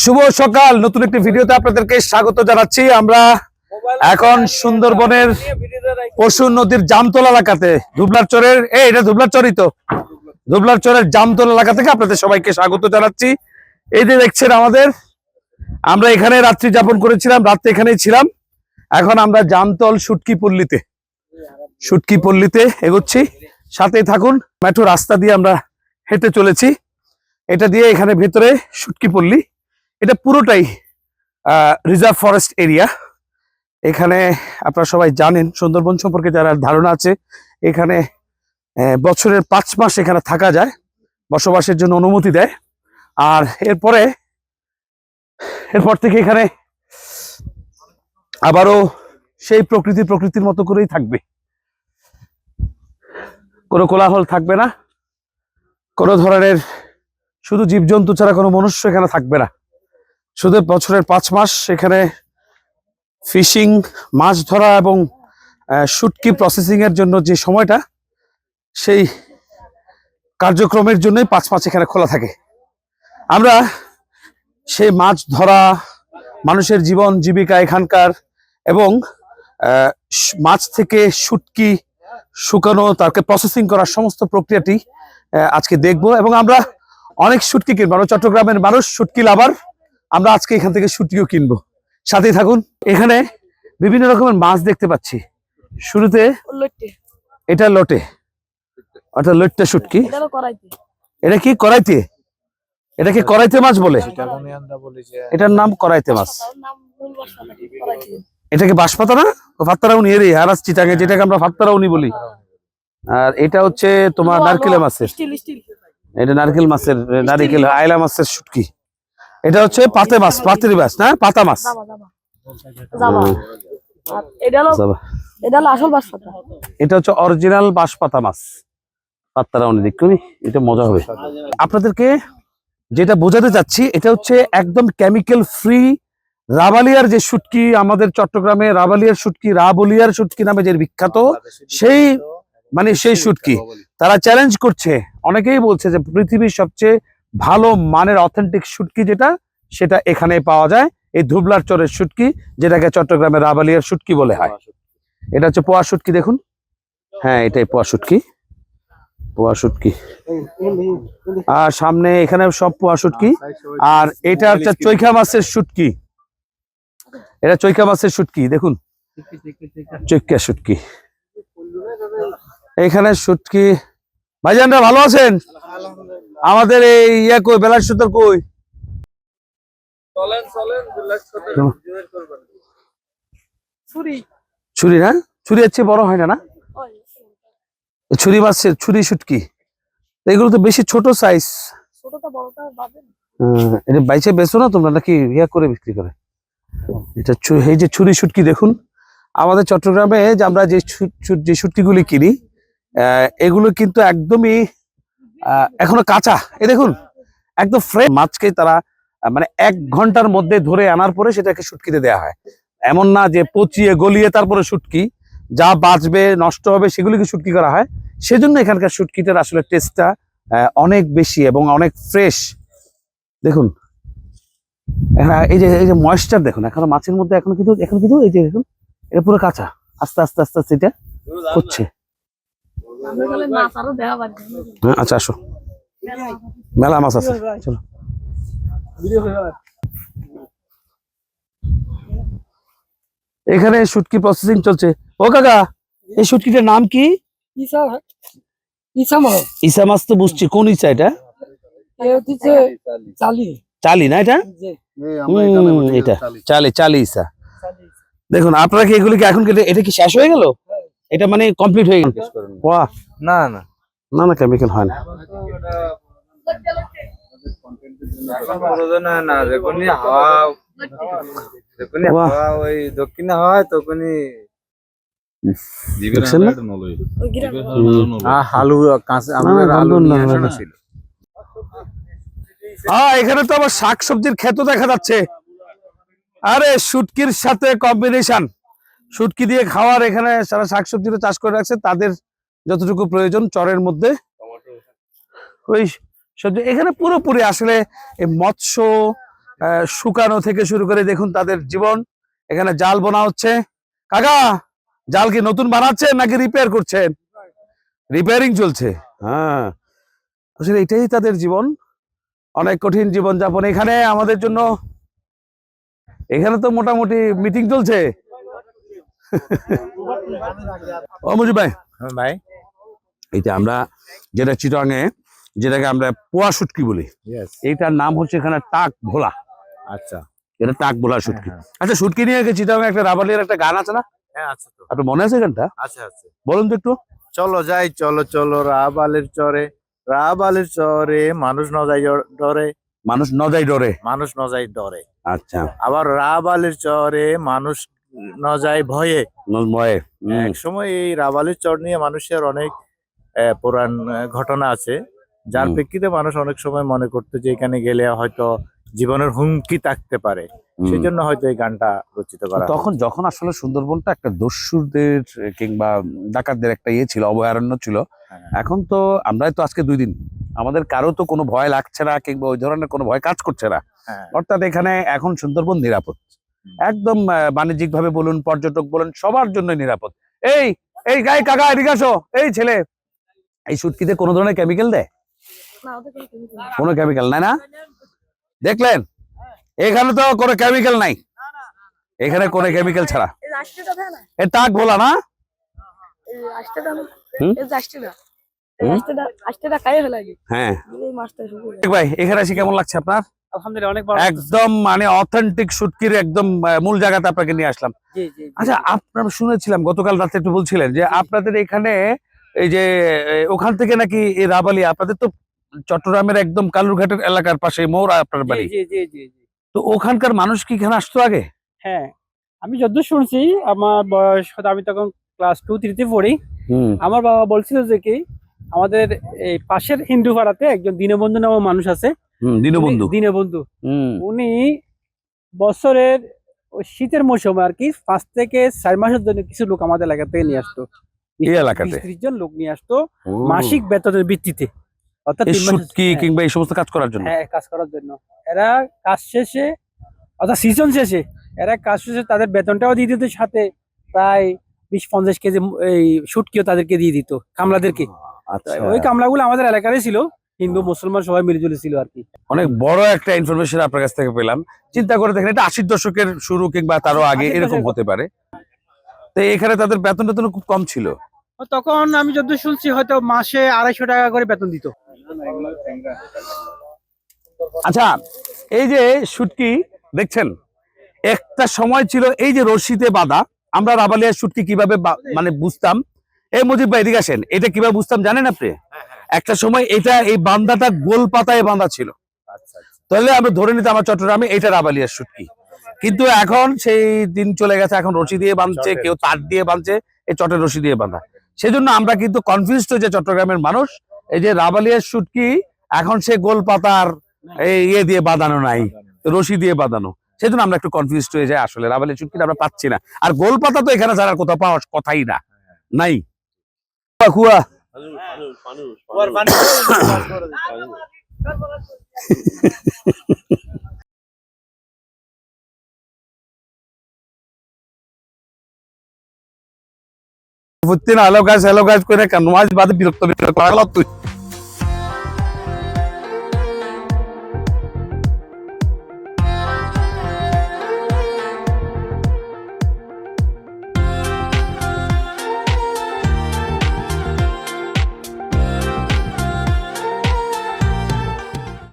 শুভ সকাল, নতুন একটি ভিডিওতে আপনাদেরকে স্বাগত জানাচ্ছি। আমরা এখন সুন্দরবনের পশু নদীর জামতলা এলাকাতে ধুবলার চরের এটা ধুবলার চরই তো, ধুবলার চরের জামতলা এলাকা থেকে আপনাদের সবাইকে স্বাগত জানাচ্ছি। এই যে দেখছেন আমরা এখানে রাত্রি যাপন করেছিলাম, রাত্রে এখানেই ছিলাম। এখন আমরা জামতল শুটকি পল্লীতে এগোচ্ছি, সাথেই থাকুন। মেঠো রাস্তা দিয়ে আমরা হেঁটে চলেছি, এটা দিয়ে এখানে ভেতরে শুটকি পল্লী। এটা পুরোটাই রিজার্ভ ফরেস্ট এরিয়া। এখানে আপনারা সবাই জানেন, সুন্দরবন সম্পর্কে যারা ধারণা আছে, এখানে বছরের 5 মাস এখানে থাকা যায়, বসবাসের জন্য অনুমতি দেয়। আর এরপর থেকে এখানে আবারও সেই প্রকৃতির মতো করেই থাকবে, কোনো কোলাহল থাকবে না, কোনো ধরনের শুধু জীবজন্তু ছাড়া কোনো মনুষ্য এখানে থাকবে না। শুধু বছরের 5 মাস এখানে ফিশিং, মাছ ধরা এবং শুটকি প্রসেসিং এর জন্য যে সময়টা, সেই কার্যক্রমের জন্যই 5 মাস এখানে খোলা থাকে। আমরা সেই মাছ ধরা, মানুষের জীবন জীবিকা এখানকার, এবং মাছ থেকে শুটকি শুকানো, তাকে প্রসেসিং করার সমস্ত প্রক্রিয়াটি আজকে দেখব। এবং আমরা অনেক শুটকি কিনবো, চট্টগ্রামের মানুষ শুটকি লাভার, আমরা আজকে এখান থেকে শুটকিও কিনবো, সাথেই থাকুন। এখানে বিভিন্ন রকমের মাছ দেখতে পাচ্ছি। শুরুতে এটা লটে, অর্থাৎ লট্টা শুটকি। এটা কি করাইতে? এটাকে করাইতে মাছ বলে, এটার নাম করাইতে মাছ। এটাকে বাঁশপাতা না, ফাত্তারাউনি এর হারাস চিটাঙ্গে, যেটাকে আমরা ফাত্তারাউনি বলি। আর এটা হচ্ছে তোমার নারকেল মাছের, এটা নারকেল মাছের, আইলা মাছের শুটকি। এটা হচ্ছে পাতে মাছ, পাতিরি মাছ না, পাতা মাছ। এটা হচ্ছে অরিজিনাল বাঁশপাতা মাছ, পাত্তারাউনি। দেখুন, এটা মজা হবে। আপনাদেরকে যেটা বোঝাতে চাচ্ছি, এটা হচ্ছে একদম কেমিক্যাল ফ্রি রাবালিয়ার যে শুটকি, আমাদের চট্টগ্রামে রাবালিয়ার শুটকি, রাবলিয়ার শুটকি নামে যে বিখ্যাত, সেই শুটকি তারা চ্যালেঞ্জ করছে। অনেকেই বলছে যে পৃথিবীর সবচেয়ে ভালো মানের অথেন্টিক শুটকি সেটা এখানে পাওয়া যায়, এই ধুবলার চরের শুটকি, যেটাকে চট্টগ্রামের রাবালিয়ার শুটকি বলে হয়। এটা হচ্ছে পোয়া শুটকি, দেখুন। হ্যাঁ, এটাই পোয়া শুটকি। আর সামনে এখানে সব পোয়া শুটকি। আর এটা হচ্ছে চৈখা মাছের শুটকি, এটা চৈখা মাছের শুটকি, দেখুন, চৈখা শুটকি। এখানে শুটকি। ভাইজানরা ভালো আছেন? আমাদের এই কই বেলার সুতর কই? ছুরি না, ছুরি হচ্ছে বড় হয় না, ছুরি মাছের ছুরি শুটকি। এগুলো তো বেশি ছোট সাইজ। এটা বাইচে বেচো না তোমরা, নাকি করে বিক্রি করে? এটা এই যে ছুরি শুটকি, দেখুন। আমাদের চট্টগ্রামে আমরা যে শুটকিগুলি কিনি, এগুলো কিন্তু একদমই এখনো কাঁচা। এই দেখুন, একদম ফ্রেশ মাছকে তারা 1 ঘন্টার মধ্যে ধরে আনার পরে সেটাকে শুটকিতে দেওয়া হয়। এমন না যে পচিয়ে গলিয়ে তারপরে শুটকি, যা বাঁচবে নষ্ট হবে সেগুলিকে শুটকি করা হয়। সেজন্য এখানকার শুটকিটার আসলে টেস্টটা অনেক বেশি এবং অনেক ফ্রেশ। দেখুন, এই যে ময়েশ্চার দেখুন, এখনো মাছের মধ্যে এখন কিন্তু এই যে দেখুন, এটা পুরো কাঁচা। আস্তে আস্তে এটা হচ্ছে। আচ্ছা, আসো, মেলা মাছ আছে, চলো। এখানে শুটকি প্রসেসিং চলছে। ও কাকা, এই শুটকিটার নাম কি? ইসা মাছ তো বুঝছি, কোন ইসা? এটা চালি না, এটা এটা চালি ইসা। দেখুন, আপনারা কি এগুলিকে এখন এটা কি শেষ হয়ে গেল? এটা কমপ্লিট হয়ে গেল? না না না না, কেমিক্যাল হয় না। দক্ষিণে হয় তখনই এখানে তো আবার শাকসবজির ক্ষেত দেখা যাচ্ছে। আরে শুটকির সাথে কম্বিনেশন, শুটকি দিয়ে খাওয়ার এখানে সারা শাকসবজিটা চাষ করে রাখছে, তাদের যতটুকু প্রয়োজন চরের মধ্যে ওই সবজি। এখানে পুরোপুরি আসলে এই মৎস্য শুকানো থেকে শুরু করে দেখুন তাদের জীবন। এখানে জাল বোনা হচ্ছে। কাকা, জাল কি নতুন বানাচ্ছেন নাকি রিপেয়ার করছেন? রিপেয়ারিং চলছে। হ্যাঁ, আসলে এটাই তাদের জীবন, অনেক কঠিন জীবন যাপন। এখানে আমাদের জন্য এখানে তো মোটামুটি মিটিং চলছে। ও মুজিব ভাই, ভাই এইটা আমরা যেটা চিটাঙে যেটাকে আমরা পোয়া শুটকি বলি, এইটার নাম হচ্ছে এখানে টাক ভোলা। আচ্ছা, এটা টাক ভোলা শুটকি। হ্যাঁ। আচ্ছা, শুটকি নিয়ে চিটাঙে একটা রাবালির একটা গান আছে না? হ্যাঁ আছে তো। আপনার মনে আছে গানটা? আছে আছে। বলুন তো একটু। চলো যাই, চলো চলো রাবালের চরে, রাবালের চরে মানুষ ন যায় ডরে, মানুষ ন যায় ডরে। মানুষ ন যায় ডরে। আচ্ছা, আবার রাবালের চরে মানুষ ন যায় ভয়ে। ভয়ে। এক সময় এই রাবালের চর নিয়ে মানুষের অনেক পুরাণ ঘটনা আছে, যার প্রেক্ষিতে মানুষ অনেক সময় মনে করতো যে এখানে গেলে হয়তো জীবনের হুমকি থাকতে পারে, সেই জন্য হয়তো এই গানটা রচিত করা। তখন যখন আসলে সুন্দরবনটা একটা দস্যুদের কিংবা ডাকাতদের একটা ইয়ে ছিল, অভয়ারণ্য ছিল। এখন তো আমরাই তো আজকে 2 দিন, আমাদের কারো তো কোনো ভয় লাগছে না কিংবা ওই ধরনের কোনো ভয় কাজ করছে না। অর্থাৎ এখানে এখন সুন্দরবন নিরাপদ, একদম বাণিজ্যিক ভাবে বলুন, পর্যটক বলুন, সবার জন্য নিরাপদ। এই এই গাই কাকা, এদিকে আসো। এই ছেলে, এই শুটকিতে কোনো ধরনের কেমিক্যাল দেয়? কোনো কেমিক্যাল নাই না? দেখলেন, এখানে তো কোনো কেমিক্যাল নাই, এখানে কোনো কেমিক্যাল ছাড়া। এ টাক ভোলা না? হ্যাঁ ভাই, এখানে এসে কেমন লাগছে আপনার? একদম মানে অথেন্টিক শুটকির একদম মূল জায়গাতে আপনাকে নিয়ে আসলাম। আচ্ছা, আপনারা শুনেছিলাম গতকাল রাতে একটু বলছিলেন যে আপনাদের এখানে এই যে ওখান থেকে নাকি এই রাবালি, আপনাদের তো চট্টগ্রামের একদম কালুরঘাটের এলাকার পাশে মৌরা আপনার বাড়ি। তো ওখানকার মানুষ কি এখানে আসতো আগে? হ্যাঁ, আমি যতদূর শুনছি, আমার বয়স হয়তো আমি তখন ক্লাস 2-3 পড়ি। আমার বাবা বলছিল যে কি আমাদের এই পাশের হিন্দু পাড়াতে একজন দীনবন্ধু নামক মানুষ আছে। দীনবন্ধু উনি বছরের ওই শীতের মৌসুমে আর কি 5 থেকে 4 মাসের জন্য কিছু লোক আমাদের এলাকা থেকে নিয়ে আসতো। এই এলাকাতে 30 জন লোক নিয়ে আসতো মাসিক বেতনের ভিত্তিতে, অর্থাৎ শুটকি কিংবা এই সমস্ত কাজ করার জন্য। হ্যাঁ, কাজ করার জন্য। এরা কাজ শেষে অর্থাৎ সিজন শেষে এরা কাজ শেষে তাদের বেতনটাও দিয়ে দিত, সাথে প্রায় 20-50 কেজি এই শুটকিও তাদেরকে দিয়ে দিত, কামলাদেরকে। ওই কামলাগুলো আমাদের এলাকারই ছিল, হিন্দু মুসলমান সবাই মিলেজুলে ছিল আর কি। অনেক বড় একটা ইনফরমেশন আপনার কাছ থেকে পেলাম। চিন্তা করে দেখেন, এটা 80 দশকের শুরু কিংবা তারও আগে এরকম হতে পারে। তো এখানে তাদের বেতনটা তো খুব কম ছিল তখন, আমি যতদূর শুনছি হয়তো মাসে 250 টাকা করে বেতন দিত। আচ্ছা, এই যে শুটকি দেখছেন, একটা সময় ছিল এই যে রশিতে বাঁধা। আমরা রাবালিয়ার শুটকি কিভাবে মানে বুঝতাম, এই মুজিব ভাই এদিকে আসেন, এটা কিভাবে বুঝতাম জানেন আপনি? একটা সময় এটা এই বান্দাটা গোল পাতায় বাঁধা ছিল, তাহলে আমরা ধরে নিতাম আমার চট্টগ্রামে এটা রাবালিয়ার শুটকি। কিন্তু এখন সেই দিন চলে গেছে, এখন রশি দিয়ে বাঁধছে, কেউ তার দিয়ে বাঁধছে, এই চটের রশি দিয়ে বাঁধা। সেজন্য আমরা কিন্তু কনফিউজড হয়েছে চট্টগ্রামের মানুষ, এই যে রাবালিয়ার শুটকি এখন সে গোল পাতার এই ইয়ে দিয়ে বাঁধানো নাই, রশি দিয়ে বাঁধানো। সেজন্য আমরা একটু কনফিউজড হয়ে যাই, আসলে রাবালিয়ার শুটকি আমরা পাচ্ছি না। আর গোল পাতা তো এখানে ছাড়া কোথাও পাওয়ার কথাই না, নাই। কুয়া হ্যালো গাইস করে নমাজ বাদে বিরক্ত